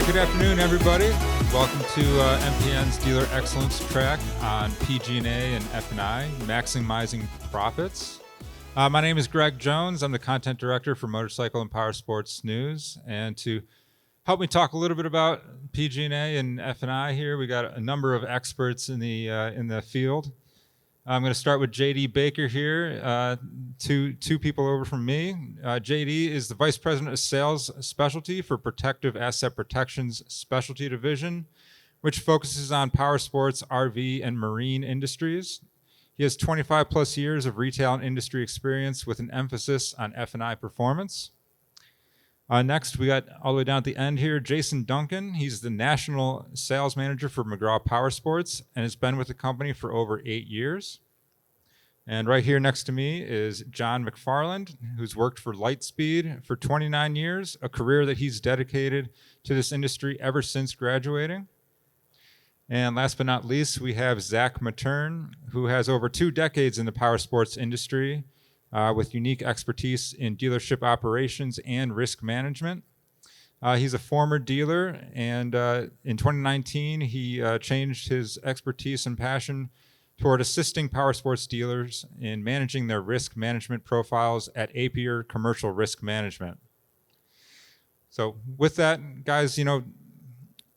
Good afternoon, everybody. Welcome to MPN's Dealer Excellence track on PG&A and F&I, maximizing profits. My name is Greg Jones. I'm the content director for Motorcycle and Power Sports News. And to help me talk a little bit about PG&A and F&I here, we got a number of experts in the field. I'm going to start with JD Baker here, two people over from me. JD is the Vice President of Sales Specialty for Protective Asset Protection's Specialty Division, which focuses on power sports, RV, and marine industries. He has 25 plus years of retail and industry experience with an emphasis on F&I performance. Next, we got all the way down at the end here, Jason Duncan. He's the National Sales Manager for McGraw Power Sports and has been with the company for over 8 years. And right here next to me is John McFarland, who's worked for Lightspeed for 29 years, a career that he's dedicated to this industry ever since graduating. And last but not least, we have Zach Matern, who has over 2 decades in the power sports industry, with unique expertise in dealership operations and risk management. He's a former dealer, and in 2019, he changed his expertise and passion toward assisting power sports dealers in managing their risk management profiles at Apier Commercial Risk Management. So with that, guys,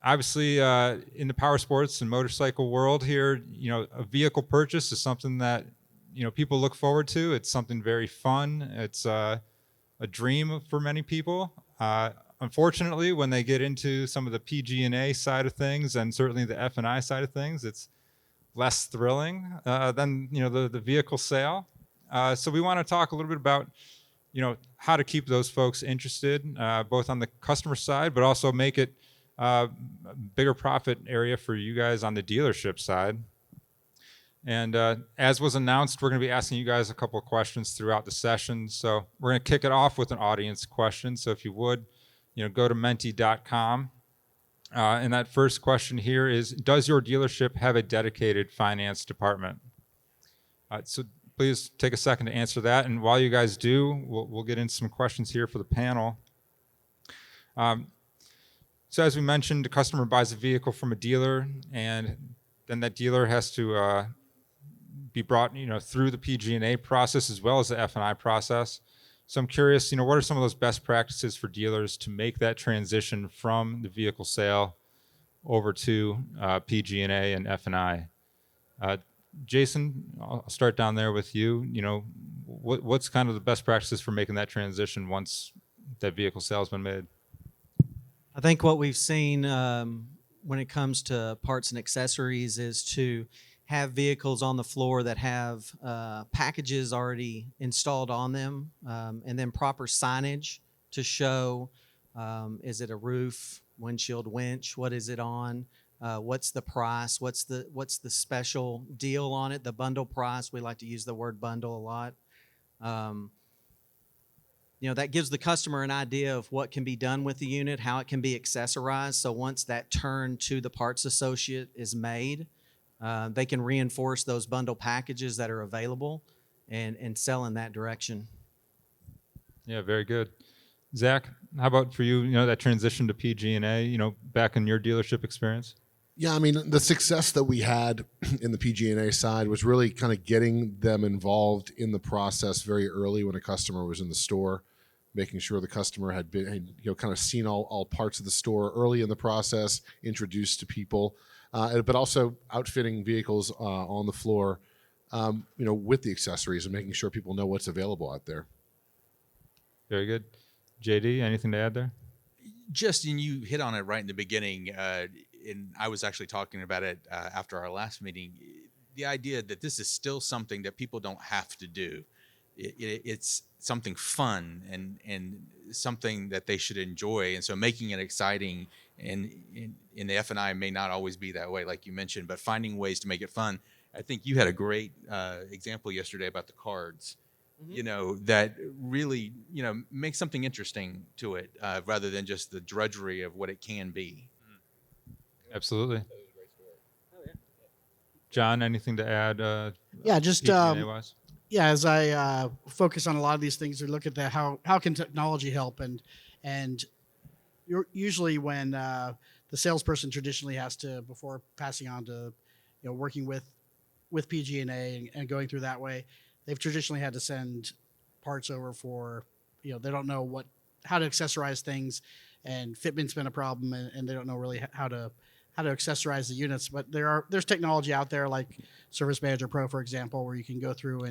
obviously in the power sports and motorcycle world here, a vehicle purchase is something that people look forward to. It's something very fun. It's a dream for many people. Unfortunately, when they get into some of the PG&A side of things and certainly the F&I side of things, it's less thrilling than the vehicle sale. So we want to talk a little bit about how to keep those folks interested, both on the customer side, but also make it a bigger profit area for you guys on the dealership side. And as was announced, we're going to be asking you guys a couple of questions throughout the session. So we're going to kick it off with an audience question. So if you would, go to menti.com. And that first question here is, does your dealership have a dedicated finance department? So please take a second to answer that. And while you guys do, we'll get into some questions here for the panel. So as we mentioned, the customer buys a vehicle from a dealer, and then that dealer has to be brought through the PG&A process as well as the F&I process. So I'm curious, what are some of those best practices for dealers to make that transition from the vehicle sale over to PG&A and F&I? Jason, I'll start down there with you. What's kind of the best practices for making that transition once that vehicle sale has been made? I think what we've seen when it comes to parts and accessories is to have vehicles on the floor that have packages already installed on them, and then proper signage to show, is it a roof, windshield, winch, what is it on, what's the price, what's the special deal on it, the bundle price. We like to use the word bundle a lot. That gives the customer an idea of what can be done with the unit, how it can be accessorized. So once that turn to the parts associate is made, they can reinforce those bundle packages that are available and sell in that direction. Yeah, very good. Zach, how about for you, that transition to PG&A, back in your dealership experience? Yeah, I mean, the success that we had in the PG&A side was really kind of getting them involved in the process very early when a customer was in the store, making sure the customer had kind of seen all parts of the store early in the process, introduced to people. But also outfitting vehicles on the floor, with the accessories and making sure people know what's available out there. Very good. JD, anything to add there? And you hit on it right in the beginning, and I was actually talking about it after our last meeting, the idea that this is still something that people don't have to do. It's something fun and something that they should enjoy, and so making it exciting and in the F&I may not always be that way, like you mentioned, but finding ways to make it fun. I think you had a great example yesterday about the cards, that really, make something interesting to it rather than just the drudgery of what it can be. Absolutely. John, anything to add? PG&A-wise? Yeah, as I focus on a lot of these things, we look at how can technology help, and usually when the salesperson traditionally has to, before passing on to, working with PG&A and going through that way, they've traditionally had to send parts over for, they don't know how to accessorize things, and fitment's been a problem, and they don't know really how to accessorize the units. But there's technology out there like Service Manager Pro, for example, where you can go through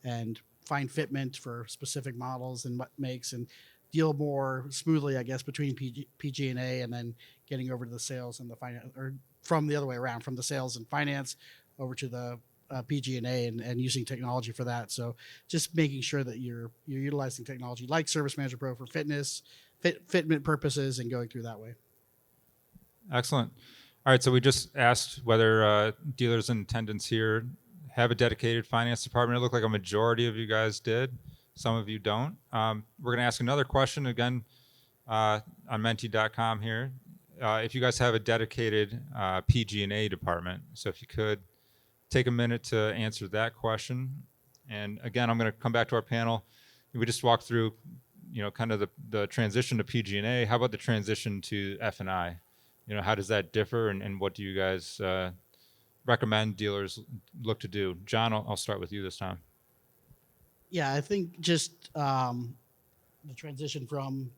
and find fitment for specific models and what makes, and deal more smoothly, I guess, between PG&A and then getting over to the sales and the finance, or from the other way around, from the sales and finance over to the PG&A, and using technology for that. So just making sure that you're utilizing technology like Service Manager Pro for fitment purposes, and going through that way. Excellent. All right, so we just asked whether dealers in attendance here have a dedicated finance department. It looked like a majority of you guys did. Some of you don't. We're going to ask another question again on menti.com here. If you guys have a dedicated PG&A department, so if you could take a minute to answer that question. And again, I'm going to come back to our panel. We just walked through, kind of the transition to PG&A. How about the transition to F&I? How does that differ, and what do you guys recommend dealers look to do? John, I'll start with you this time. Yeah, I think just the transition from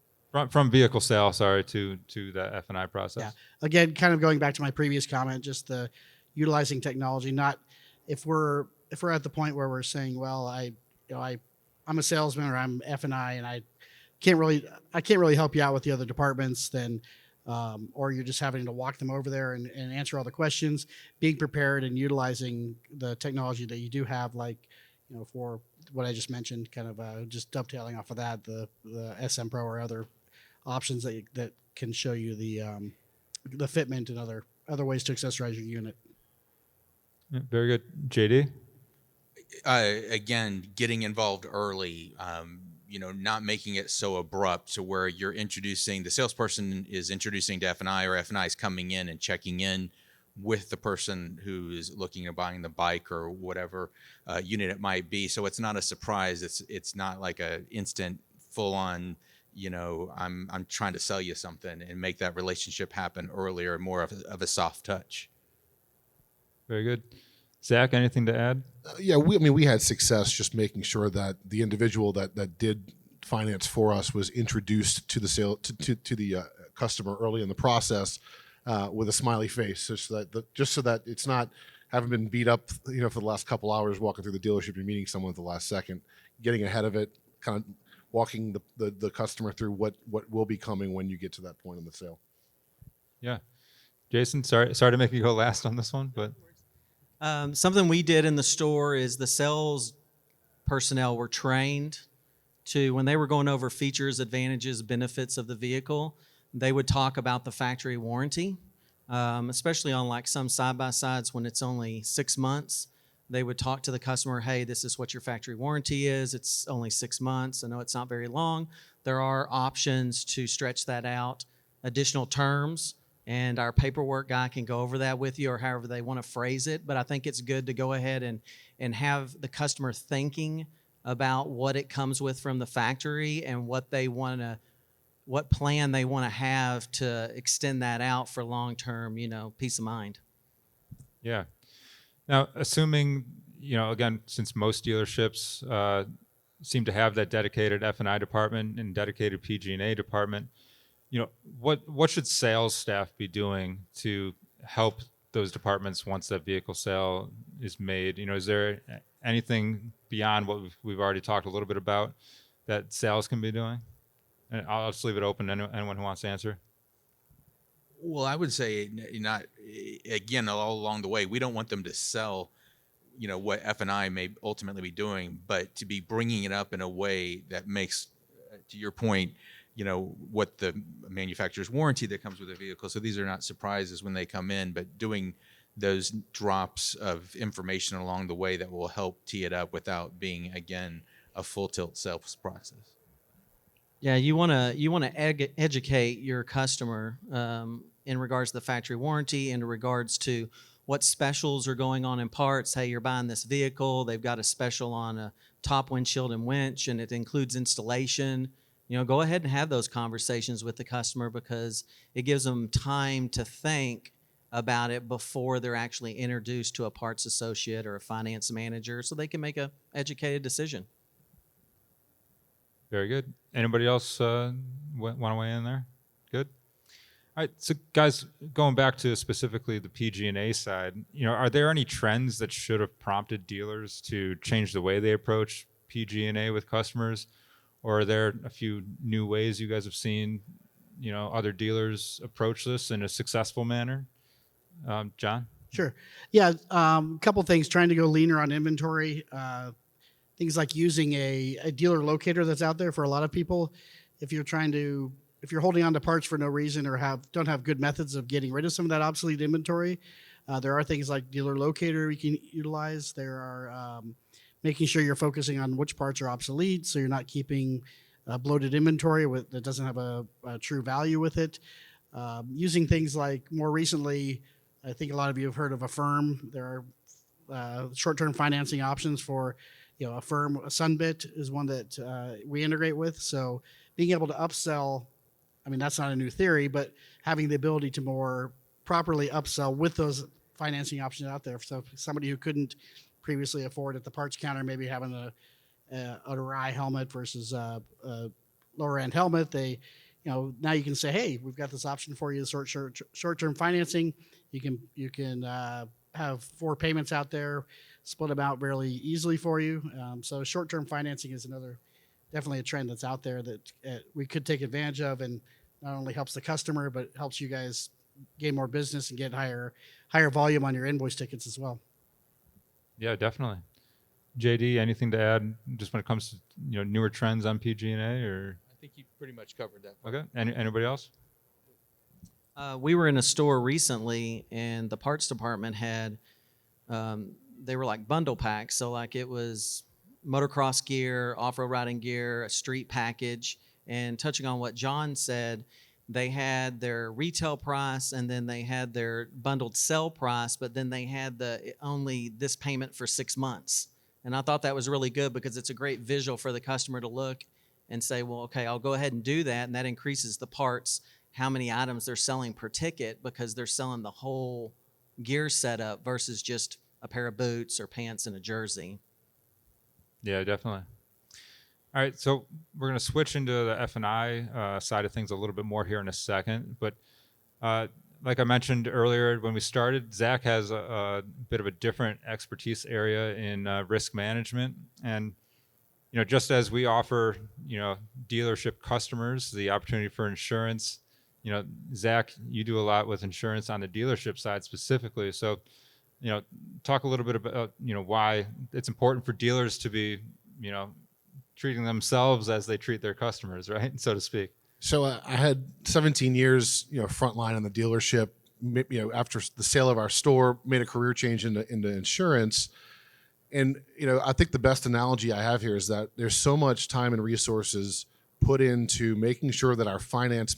vehicle sale, to the F&I process. Yeah, again, kind of going back to my previous comment, just the utilizing technology. Not if we're at the point where we're saying, well, I'm a salesman, or I'm F&I, and I can't really help you out with the other departments, then or you're just having to walk them over there and answer all the questions. Being prepared and utilizing the technology that you do have, like for what I just mentioned, kind of just dovetailing off of that, the SM Pro or other options that can show you the fitment and other ways to accessorize your unit. Yeah, very good. JD? Again, getting involved early, not making it so abrupt to where the salesperson is introducing to F&I, or F&I is coming in and checking in with the person who is looking at buying the bike or whatever unit it might be. So it's not a surprise. It's not like a instant full on, I'm trying to sell you something, and make that relationship happen earlier, more of a soft touch. Very good. Zach, anything to add? Yeah, we had success just making sure that the individual that did finance for us was introduced to the customer early in the process with a smiley face, so that it's not having been beat up, for the last couple hours walking through the dealership and meeting someone at the last second, getting ahead of it, kind of walking the customer through what will be coming when you get to that point in the sale. Yeah. Jason, sorry to make you go last on this one, but something we did in the store is the sales personnel were trained to, when they were going over features, advantages, benefits of the vehicle, they would talk about the factory warranty, especially on like some side-by-sides when it's only 6 months. They would talk to the customer, hey, this is what your factory warranty is. It's only 6 months. I know it's not very long. There are options to stretch that out, additional terms, and our paperwork guy can go over that with you, or however they want to phrase it. But I think it's good to go ahead and have the customer thinking about what it comes with from the factory, and what plan they want to have to extend that out for long-term, peace of mind. Yeah. Now, assuming, again, since most dealerships seem to have that dedicated F&I department and dedicated PG&A department, what should sales staff be doing to help those departments once that vehicle sale is made? Is there anything beyond what we've already talked a little bit about that sales can be doing? And I'll just leave it open to anyone who wants to answer. Well, I would say not, again, all along the way, we don't want them to sell, what F&I may ultimately be doing, but to be bringing it up in a way that makes, to your point, what the manufacturer's warranty that comes with the vehicle. So these are not surprises when they come in, but doing those drops of information along the way that will help tee it up without being, again, a full tilt sales process. Yeah, you want to educate your customer in regards to the factory warranty, in regards to what specials are going on in parts. Hey, you're buying this vehicle, they've got a special on a top windshield and winch, and it includes installation. go ahead and have those conversations with the customer, because it gives them time to think about it before they're actually introduced to a parts associate or a finance manager, so they can make a educated decision. Very good. Anybody else want to weigh in there? Good. All right, so guys, going back to specifically the PG&A side, are there any trends that should have prompted dealers to change the way they approach PG&A with customers, or are there a few new ways you guys have seen, other dealers approach this in a successful manner? John? Sure. Yeah. A couple things, trying to go leaner on inventory. Things like using a dealer locator that's out there for a lot of people. If you're holding on to parts for no reason, or don't have good methods of getting rid of some of that obsolete inventory, there are things like dealer locator you can utilize. There are making sure you're focusing on which parts are obsolete, so you're not keeping bloated inventory that doesn't have a true value with it. Using things like, more recently, I think a lot of you have heard of Affirm. There are short-term financing options for, Affirm. Sunbit is one that we integrate with. So being able to upsell, that's not a new theory, but having the ability to more properly upsell with those financing options out there. So somebody who couldn't previously afford at the parts counter, maybe having a Rye helmet versus a lower end helmet, now you can say, hey, we've got this option for you, short-term financing. You can have 4 payments out there, split them out fairly easily for you. So short-term financing is definitely a trend that's out there that we could take advantage of, and not only helps the customer, but helps you guys gain more business and get higher volume on your invoice tickets as well. Yeah, definitely. JD, anything to add just when it comes to newer trends on PG&A, or? I think you pretty much covered that. Okay. Anybody else? We were in a store recently, and the parts department had, they were like bundle packs. So like it was motocross gear, off-road riding gear, a street package. And touching on what John said, they had their retail price, and then they had their bundled sell price, but then they had only this payment for 6 months. And I thought that was really good, because it's a great visual for the customer to look and say, well, okay, I'll go ahead and do that. And that increases the parts, how many items they're selling per ticket, because they're selling the whole gear setup versus just a pair of boots or pants and a jersey. Yeah, definitely. All right, so we're going to switch into the F&I side of things a little bit more here in a second. But like I mentioned earlier when we started, Zach has a bit of a different expertise area in risk management. And just as we offer dealership customers the opportunity for insurance, Zach, you do a lot with insurance on the dealership side specifically. So talk a little bit about why it's important for dealers to be treating themselves as they treat their customers, right, so to speak. So I had 17 years, frontline in the dealership. After the sale of our store, made a career change into insurance. And I think the best analogy I have here is that there's so much time and resources put into making sure that our finance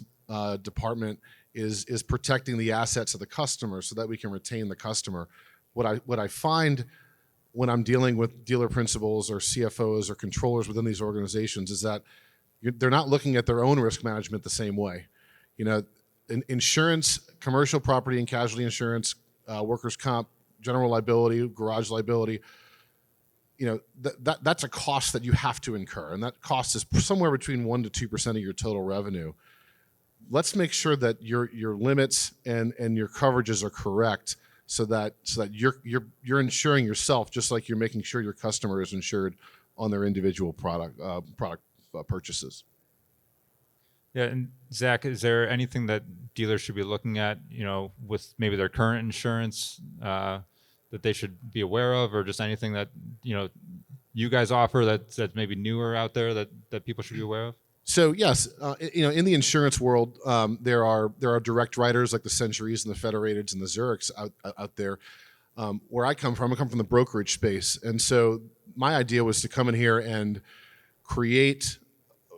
department is protecting the assets of the customer, so that we can retain the customer. What I find when I'm dealing with dealer principals or CFOs or controllers within these organizations is that they're not looking at their own risk management the same way. Insurance, commercial property and casualty insurance, workers' comp, general liability, garage liability, that's a cost that you have to incur, and that cost is somewhere between 1% to 2% of your total revenue. Let's make sure that your limits and your coverages are correct, so that you're insuring yourself just like you're making sure your customer is insured on their individual product purchases. Yeah, and Zach, is there anything that dealers should be looking at, with maybe their current insurance that they should be aware of, or just anything that you guys offer that's maybe newer out there that people should be aware of? So yes, in the insurance world, there are direct writers like the Centuries and the Federateds and the Zurichs out there. Where I come from the brokerage space, and so my idea was to come in here and create,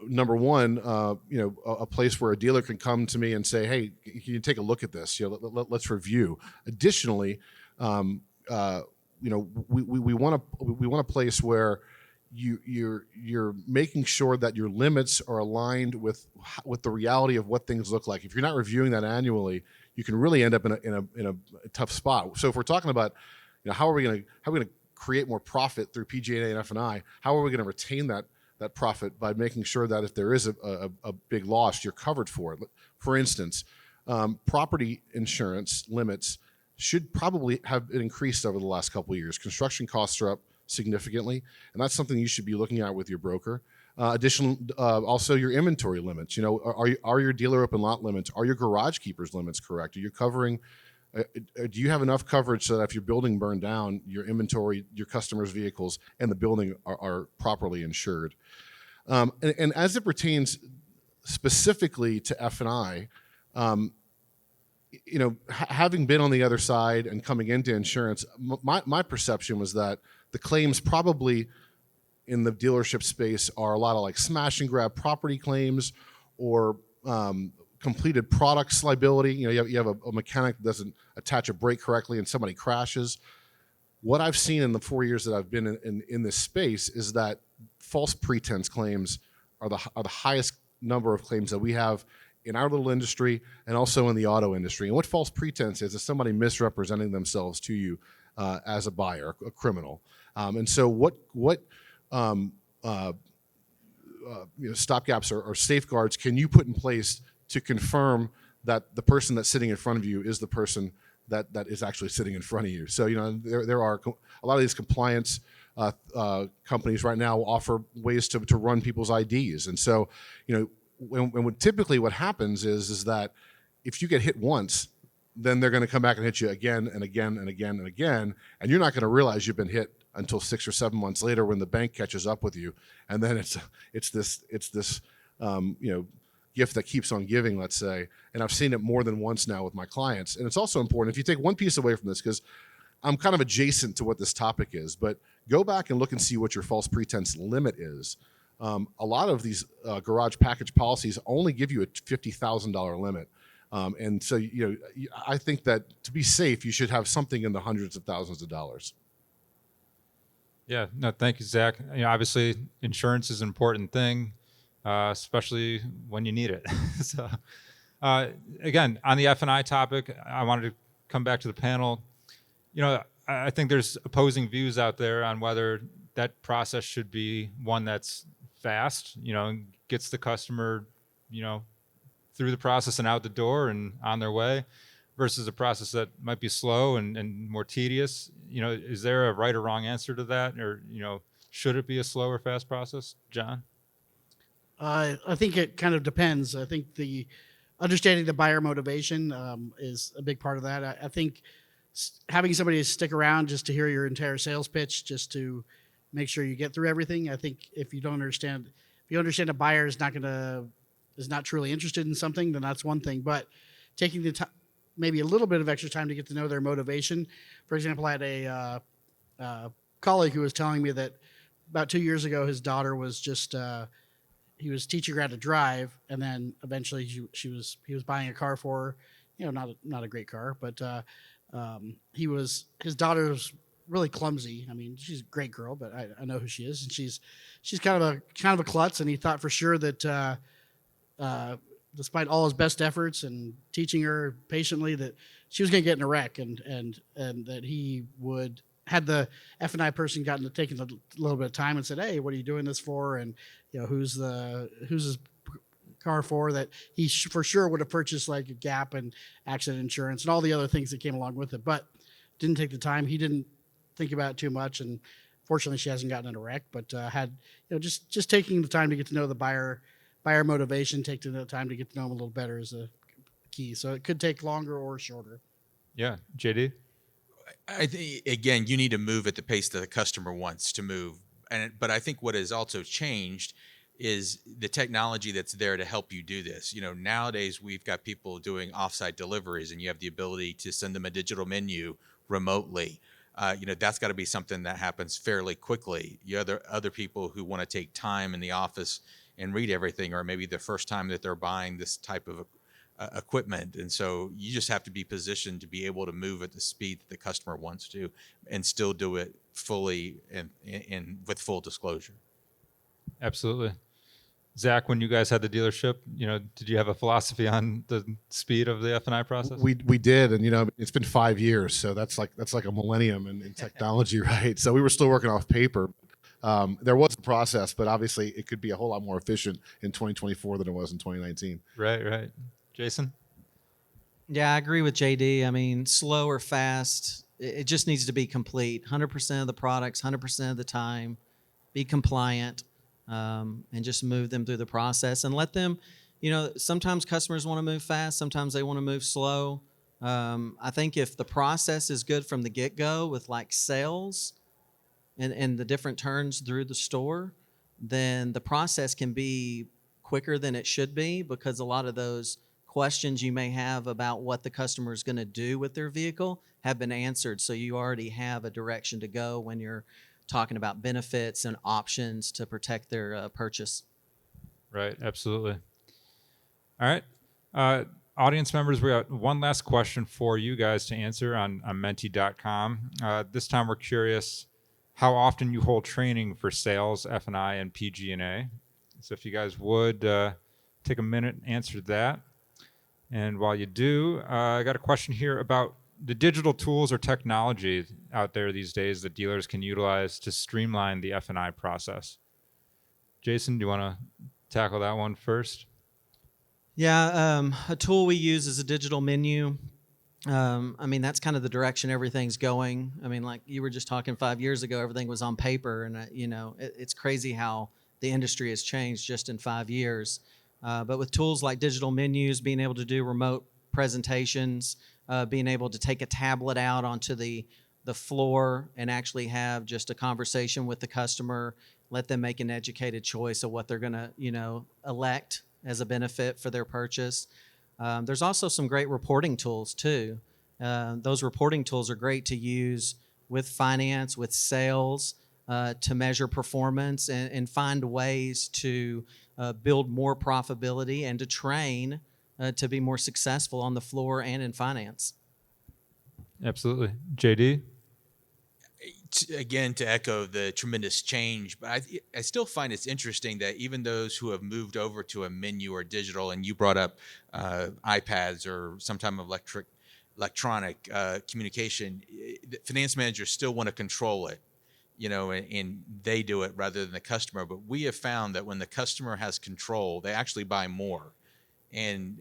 number one, a place where a dealer can come to me and say, hey, can you take a look at this? Let's review. Additionally, we want a place where you're making sure that your limits are aligned with the reality of what things look like. If you're not reviewing that annually, you can really end up in a tough spot. So if we're talking about, how are we going to create more profit through PG&A and F&I? How are we going to retain that profit by making sure that if there is a big loss, you're covered for it? For instance, property insurance limits should probably have been increased over the last couple of years. Construction costs are up significantly, and that's something you should be looking at with your broker. Also your inventory limits. Are your dealer open lot limits, are your garage keepers limits correct? Are you covering? Do you have enough coverage so that if your building burned down, your inventory, your customers' vehicles, and the building are properly insured? And as it pertains specifically to F&I, having been on the other side and coming into insurance, my perception was that the claims probably in the dealership space are a lot of like smash and grab property claims or completed products liability. You have a mechanic that doesn't attach a brake correctly and somebody crashes. What I've seen in the 4 years that I've been in this space is that false pretense claims are the highest number of claims that we have in our little industry and also in the auto industry. And what false pretense is somebody misrepresenting themselves to you as a buyer, a criminal. And so what stopgaps or safeguards can you put in place to confirm that the person that's sitting in front of you is the person that is actually sitting in front of you? So there are a lot of these compliance companies right now offer ways to run people's IDs. And so when typically what happens is that if you get hit once, then they're going to come back and hit you again and again and again and again, and you're not going to realize you've been hit until 6 or 7 months later when the bank catches up with you, and then it's this gift that keeps on giving, let's say. And I've seen it more than once now with my clients. And it's also important, if you take one piece away from this, because I'm kind of adjacent to what this topic is, but go back and look and see what your false pretense limit is. A lot of these garage package policies only give you a $50,000 limit. And so, I think that to be safe, you should have something in the hundreds of thousands of dollars. Yeah, no, thank you, Zach. Obviously, insurance is an important thing, especially when you need it. So, again, on the F&I topic, I wanted to come back to the panel. I think there's opposing views out there on whether that process should be one that's fast, gets the customer, through the process and out the door and on their way, versus a process that might be slow and more tedious. Is there a right or wrong answer to that? Or, should it be a slow or fast process, John? I think it kind of depends. I think the understanding the buyer motivation is a big part of that. I think having somebody stick around just to hear your entire sales pitch, just to make sure you get through everything. I think if you understand a buyer is not truly interested in something, then that's one thing. But taking the time, maybe a little bit of extra time to get to know their motivation. For example, I had a colleague who was telling me that about 2 years ago, his daughter was just he was teaching her how to drive, and then eventually he was buying a car for her. Not a great car, but his daughter's really clumsy. I mean, she's a great girl, but I know who she is, and she's kind of a klutz. And he thought for sure that despite all his best efforts and teaching her patiently, that she was going to get in a wreck, and that he would, had the F&I person taken a little bit of time and said, "Hey, what are you doing this for?" And who's his car for, that he for sure would have purchased like a gap and accident insurance and all the other things that came along with it, but didn't take the time. He didn't think about it too much, and fortunately she hasn't gotten in a wreck, but had just taking the time to get to know the buyer motivation, take the time to get to know him a little better is a key. So it could take longer or shorter. Yeah. JD? I think, again, you need to move at the pace that the customer wants to move. But I think what has also changed is the technology that's there to help you do this. Nowadays we've got people doing offsite deliveries, and you have the ability to send them a digital menu remotely. That's got to be something that happens fairly quickly. You other people who want to take time in the office and read everything, or maybe the first time that they're buying this type of equipment. And so you just have to be positioned to be able to move at the speed that the customer wants to and still do it fully and with full disclosure. Absolutely. Zach, when you guys had the dealership, did you have a philosophy on the speed of the F&I process? We did, and it's been 5 years, so that's like a millennium in technology, right? So we were still working off paper. There was a process, but obviously it could be a whole lot more efficient in 2024 than it was in 2019. Right. Jason? Yeah, I agree with JD. I mean, slow or fast, it just needs to be complete. 100% of the products, 100% of the time, be compliant, and just move them through the process and let them, sometimes customers want to move fast, sometimes they want to move slow. I think if the process is good from the get-go with like sales and the different turns through the store, then the process can be quicker than it should be, because a lot of those questions you may have about what the customer is going to do with their vehicle have been answered. So you already have a direction to go when you're talking about benefits and options to protect their purchase. Right, absolutely. All right. Audience members, we got one last question for you guys to answer on menti.com. This time we're curious how often you hold training for sales, F&I, and PG&A. So if you guys would take a minute and answer that. And while you do, I got a question here about the digital tools or technology out there these days that dealers can utilize to streamline the F&I process. Jason, do you want to tackle that one first? Yeah, a tool we use is a digital menu. I mean, that's kind of the direction everything's going. I mean, like you were just talking 5 years ago, everything was on paper, and it's crazy how the industry has changed just in 5 years. But with tools like digital menus, being able to do remote presentations, being able to take a tablet out onto the floor and actually have just a conversation with the customer, let them make an educated choice of what they're going to, elect as a benefit for their purchase. There's also some great reporting tools too. Those reporting tools are great to use with finance, with sales, to measure performance and find ways to build more profitability and to train to be more successful on the floor and in finance. Absolutely. JD? Again, to echo the tremendous change, but I still find it's interesting that even those who have moved over to a menu or digital, and you brought up iPads or some type of electronic communication, the finance managers still want to control it, and they do it rather than the customer. But we have found that when the customer has control, they actually buy more. And,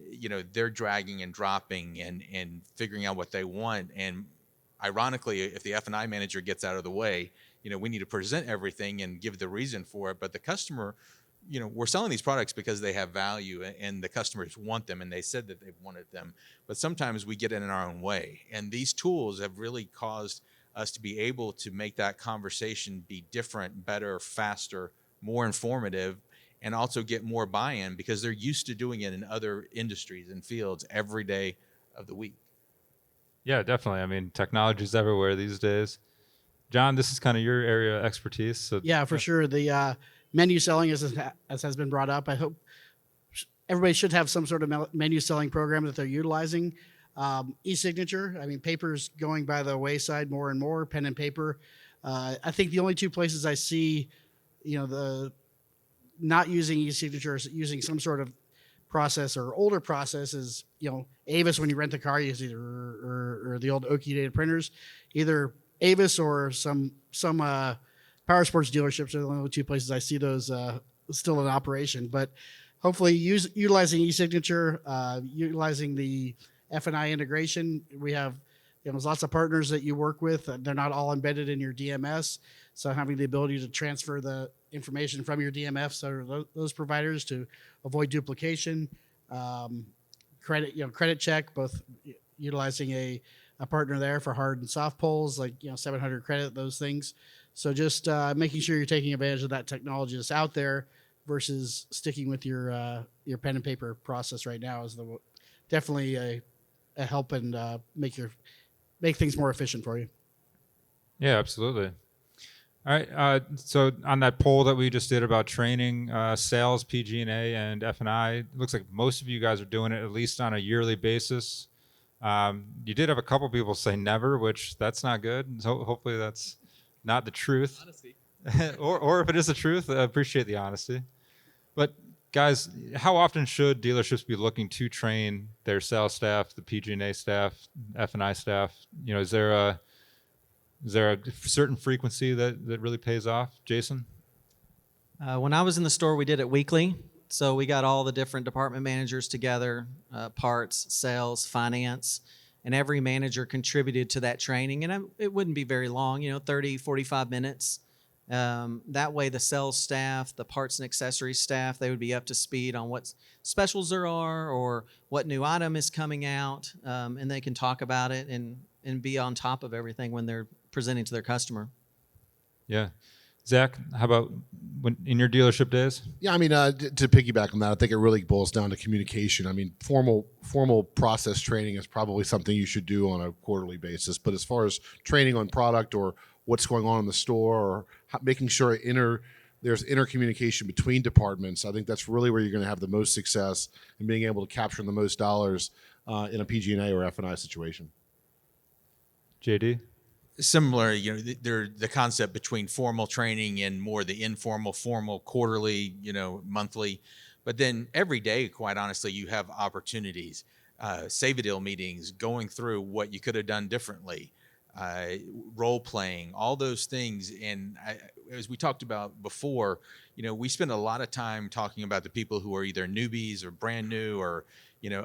they're dragging and dropping and figuring out what they want. And ironically, if the F&I manager gets out of the way, we need to present everything and give the reason for it. But the customer, we're selling these products because they have value and the customers want them, and they said that they wanted them. But sometimes we get in our own way. And these tools have really caused us to be able to make that conversation be different, better, faster, more informative, and also get more buy-in because they're used to doing it in other industries and fields every day of the week. Yeah, definitely. I mean, technology's everywhere these days. John, this is kind of your area of expertise. So Yeah, for sure. The menu selling, as has been brought up, I hope everybody should have some sort of menu selling program that they're utilizing. E-signature, I mean, paper's going by the wayside more and more, pen and paper. I think the only two places I see, the not using e-signature is using some sort of process or older process is, Avis, when you rent a car, you use either or the old Oki data printers, either Avis or some power sports dealerships are the only two places I see those still in operation. But hopefully utilizing e-signature, utilizing the F&I integration. We have, there's lots of partners that you work with. They're not all embedded in your DMS. So having the ability to transfer the information from your DMFs or those providers to avoid duplication, credit check, both utilizing a partner there for hard and soft pulls, like 700 credit, those things. So just making sure you're taking advantage of that technology that's out there versus sticking with your pen and paper process right now is definitely a help and make things more efficient for you. Yeah, absolutely. All right. So on that poll that we just did about training, sales, PG&A, and F&I, it looks like most of you guys are doing it at least on a yearly basis. You did have a couple people say never, which that's not good. So hopefully that's not the truth. Honesty. or if it is the truth, I appreciate the honesty. But guys, how often should dealerships be looking to train their sales staff, the PG&A staff, F&I staff? You know, is there a certain frequency that really pays off, Jason? When I was in the store, we did it weekly. So we got all the different department managers together, parts, sales, finance, and every manager contributed to that training. And it wouldn't be very long, 30, 45 minutes. That way the sales staff, the parts and accessories staff, they would be up to speed on what specials there are or what new item is coming out, and they can talk about it and be on top of everything when they're presenting to their customer. Yeah. Zach, how about in your dealership days? Yeah, I mean, to piggyback on that, I think it really boils down to communication. I mean, formal process training is probably something you should do on a quarterly basis. But as far as training on product or what's going on in the store or making sure there's intercommunication between departments, I think that's really where you're going to have the most success in being able to capture the most dollars in a PG&A or F&I situation. JD? Similar, the concept between formal training and more the informal, formal, quarterly, monthly. But then every day, quite honestly, you have opportunities, save a deal meetings, going through what you could have done differently, role playing, all those things. And as we talked about before, we spend a lot of time talking about the people who are either newbies or brand new or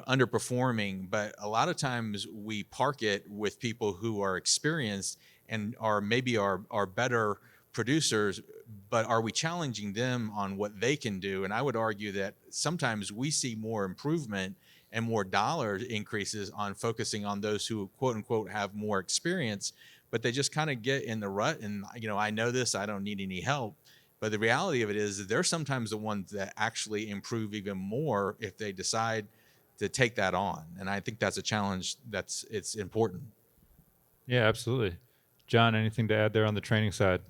underperforming, but a lot of times we park it with people who are experienced and are maybe are better producers, but are we challenging them on what they can do? And I would argue that sometimes we see more improvement and more dollar increases on focusing on those who quote unquote have more experience, but they just kind of get in the rut and, I know this, I don't need any help. But the reality of it is that they're sometimes the ones that actually improve even more if they decide to take that on. And I think that's a challenge it's important. Yeah, absolutely. John, anything to add there on the training side?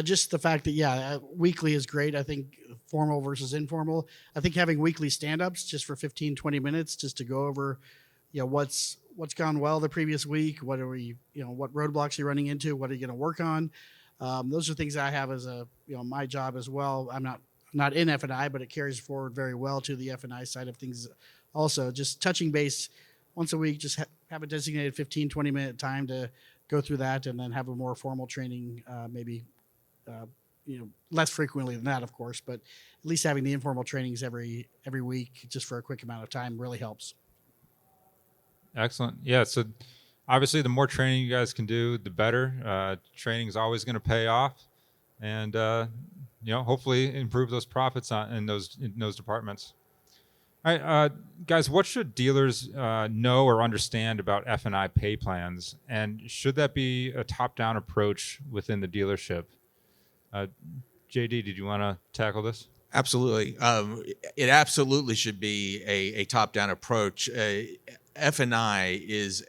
Just the fact that, weekly is great. I think formal versus informal. I think having weekly stand-ups just for 15, 20 minutes just to go over, what's gone well the previous week. What are we, what roadblocks you're running into? What are you going to work on? Those are things I have as my job as well. I'm not in F&I, but it carries forward very well to the F&I side of things. Also, just touching base once a week, just have a designated 15, 20-minute time to go through that and then have a more formal training, maybe, less frequently than that, of course, but at least having the informal trainings every week just for a quick amount of time really helps. Excellent. Yeah, so obviously the more training you guys can do, the better. Training is always going to pay off and, hopefully improve those profits in those departments. All right, guys, what should dealers know or understand about F&I pay plans? And should that be a top-down approach within the dealership? JD, did you want to tackle this? Absolutely. It absolutely should be a top-down approach. F&I is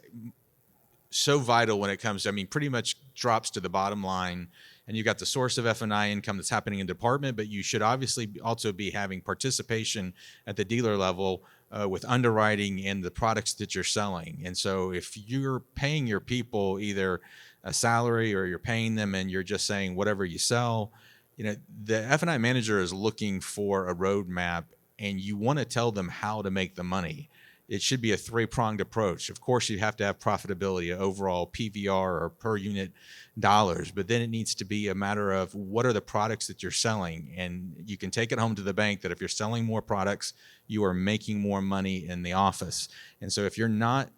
so vital when it comes to, pretty much drops to the bottom line. And you've got the source of F&I income that's happening in the department, but you should obviously also be having participation at the dealer level with underwriting and the products that you're selling. And so if you're paying your people either a salary or you're paying them and you're just saying whatever you sell, the F&I manager is looking for a roadmap and you want to tell them how to make the money. It should be a three-pronged approach. Of course, you have to have profitability, overall PVR or per unit dollars, but then it needs to be a matter of what are the products that you're selling. And you can take it home to the bank that if you're selling more products, you are making more money in the office. And so if you're not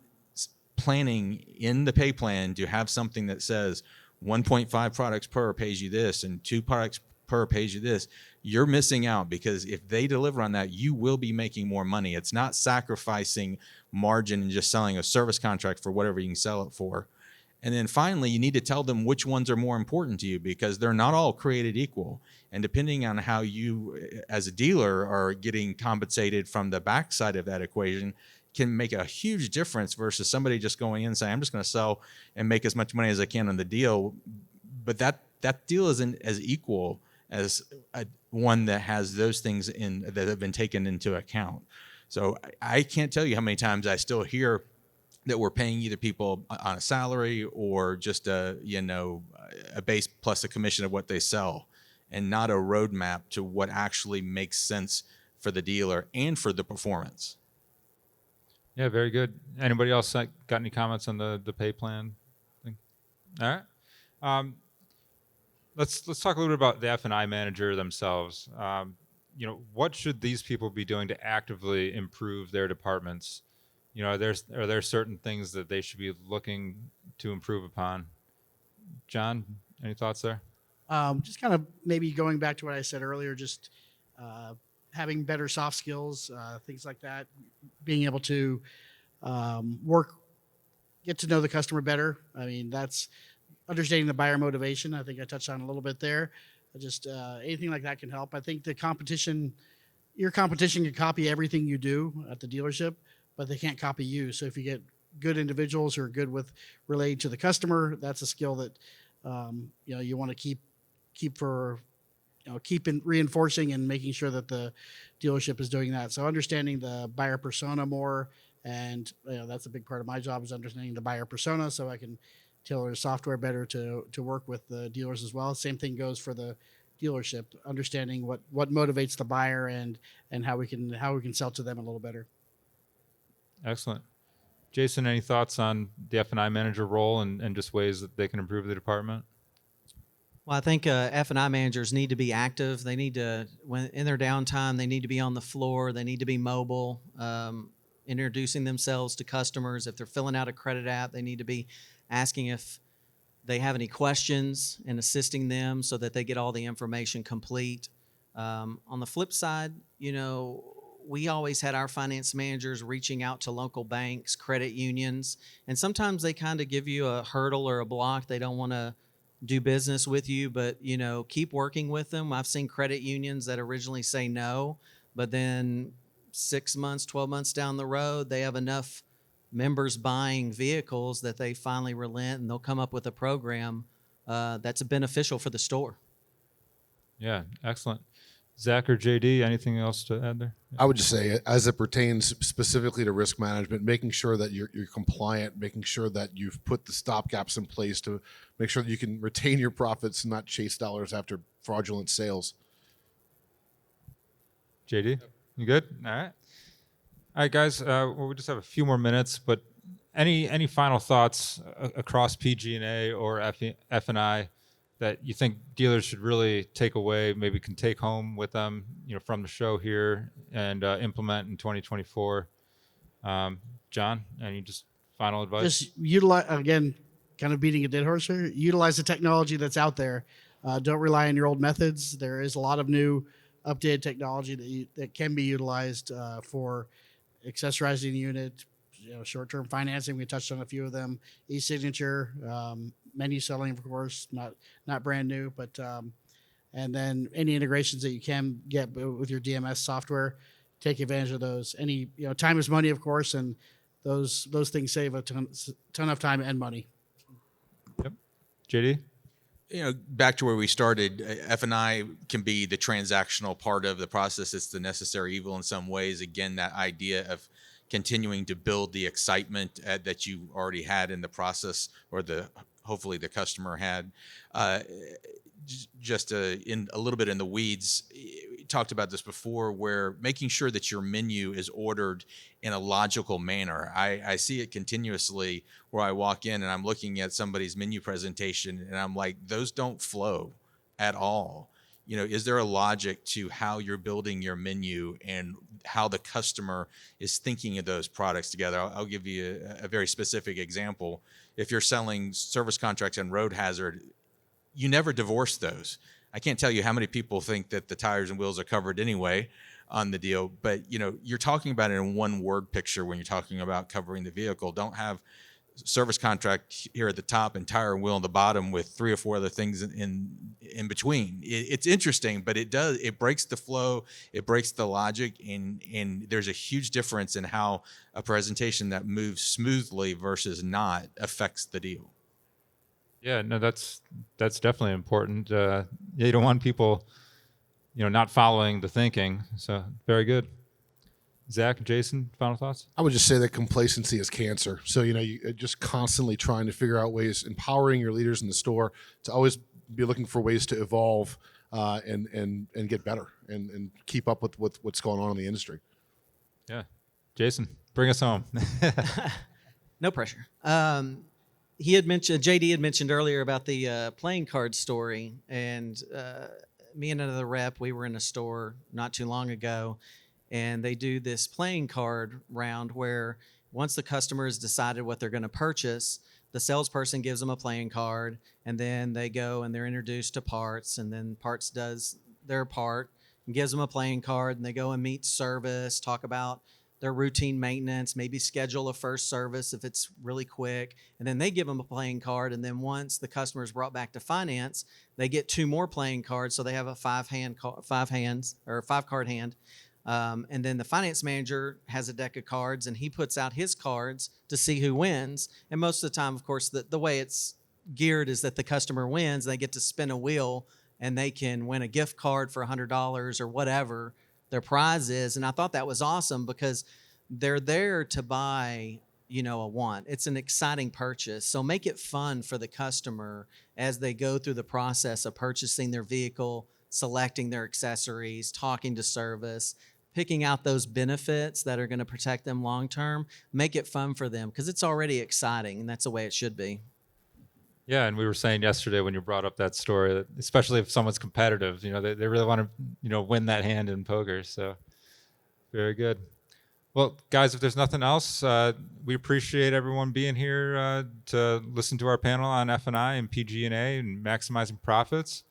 planning in the pay plan to have something that says 1.5 products per pays you this and 2 products per pays you this, you're missing out, because if they deliver on that, you will be making more money. It's not sacrificing margin and just selling a service contract for whatever you can sell it for. And then finally, you need to tell them which ones are more important to you, because they're not all created equal. And depending on how you, as a dealer, are getting compensated from the backside of that equation, can make a huge difference versus somebody just going in and saying, I'm just going to sell and make as much money as I can on the deal. But that deal isn't as equal as one that has those things that have been taken into account. So I can't tell you how many times I still hear that we're paying either people on a salary or just a base plus a commission of what they sell, and not a roadmap to what actually makes sense for the dealer and for the performance. Yeah, very good. Anybody else got any comments on the pay plan thing? All right. Let's talk a little bit about the F&I manager themselves. What should these people be doing to actively improve their departments? Are there certain things that they should be looking to improve upon? John, any thoughts there? Just kind of maybe going back to what I said earlier, just having better soft skills, things like that, being able to get to know the customer better. I mean, that's understanding the buyer motivation. I think I touched on a little bit there. Just anything like that can help. I think your competition can copy everything you do at the dealership, but they can't copy you. So if you get good individuals who are good with relating to the customer, that's a skill that you want to keep reinforcing and making sure that the dealership is doing that. So understanding the buyer persona more, and that's a big part of my job, is understanding the buyer persona so I can tailor software better to work with the dealers as well. Same thing goes for the dealership, understanding what motivates the buyer and how we can sell to them a little better. Excellent. Jason, any thoughts on the F&I manager role and just ways that they can improve the department? Well, I think F&I managers need to be active. They need to, when in their downtime, they need to be on the floor. They need to be mobile, introducing themselves to customers. If they're filling out a credit app, they need to be asking if they have any questions and assisting them so that they get all the information complete. On the flip side, we always had our finance managers reaching out to local banks, credit unions, and sometimes they kind of give you a hurdle or a block. They don't want to do business with you, but keep working with them. I've seen credit unions that originally say no, but then 6 months, 12 months down the road, they have enough members buying vehicles that they finally relent, and they'll come up with a program that's beneficial for the store. Yeah, excellent. Zach or JD, anything else to add there? I would just say, as it pertains specifically to risk management, making sure that you're compliant, making sure that you've put the stopgaps in place to make sure that you can retain your profits and not chase dollars after fraudulent sales. JD, you good? All right. All right, guys. We just have a few more minutes, but any final thoughts across PG&A or F&I that you think dealers should really take away, maybe can take home with them, from the show here and implement in 2024? John, any just final advice? Just utilize, again, kind of beating a dead horse here, utilize the technology that's out there. Don't rely on your old methods. There is a lot of new updated technology that can be utilized for accessorizing the unit, short-term financing. We touched on a few of them. E-signature, menu selling, of course, not brand new, but and then any integrations that you can get with your DMS software, take advantage of those. Any time is money, of course, and those things save a ton of time and money. Yep. JD? Back to where we started, F&I can be the transactional part of the process. It's the necessary evil in some ways. Again, that idea of continuing to build the excitement that you already had in the process, or hopefully the customer had. Just in a little bit in the weeds, we talked about this before, where making sure that your menu is ordered in a logical manner. I see it continuously where I walk in and I'm looking at somebody's menu presentation and I'm like, those don't flow at all. Is there a logic to how you're building your menu and how the customer is thinking of those products together? I'll give you a very specific example. If you're selling service contracts and road hazard, you never divorce those. I can't tell you how many people think that the tires and wheels are covered anyway on the deal, but you're talking about it in one word picture when you're talking about covering the vehicle. Don't have service contract here at the top and tire and wheel on the bottom with 3 or 4 other things in between. It's interesting, but it breaks the flow, it breaks the logic, and there's a huge difference in how a presentation that moves smoothly versus not affects the deal. Yeah, no, that's definitely important. You don't want people, not following the thinking. So very good. Zach, Jason, final thoughts? I would just say that complacency is cancer. So, you just constantly trying to figure out ways, empowering your leaders in the store to always be looking for ways to evolve and get better and keep up with what's going on in the industry. Yeah. Jason, bring us home. No pressure. JD had mentioned earlier about the playing card story, and me and another rep, we were in a store not too long ago, and they do this playing card round where once the customer has decided what they're going to purchase, the salesperson gives them a playing card, and then they go and they're introduced to Parts, and then Parts does their part and gives them a playing card, and they go and meet service, talk about their routine maintenance, maybe schedule a first service if it's really quick, and then they give them a playing card, and then once the customer is brought back to finance, they get 2 more playing cards, so they have a 5-card hand. And then the finance manager has a deck of cards, and he puts out his cards to see who wins. And most of the time, of course, the way it's geared is that the customer wins. They get to spin a wheel, and they can win a gift card for $100 or whatever their prize is. And I thought that was awesome because they're there to buy, a want. It's an exciting purchase. So make it fun for the customer as they go through the process of purchasing their vehicle, selecting their accessories, talking to service, picking out those benefits that are going to protect them long term. Make it fun for them because it's already exciting, and that's the way it should be. Yeah, and we were saying yesterday when you brought up that story, that especially if someone's competitive, they really want to, win that hand in poker. So very good. Well, guys, if there's nothing else, we appreciate everyone being here to listen to our panel on F&I and PG&A and maximizing profits.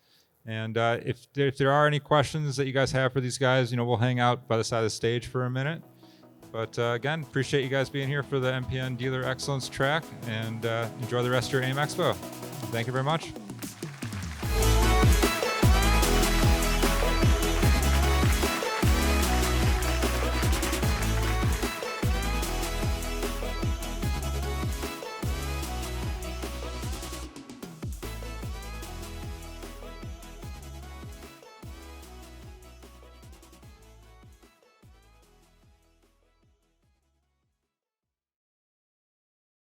And if there are any questions that you guys have for these guys, we'll hang out by the side of the stage for a minute. But again, appreciate you guys being here for the MPN Dealer Excellence track, and enjoy the rest of your AIMExpo. Thank you very much.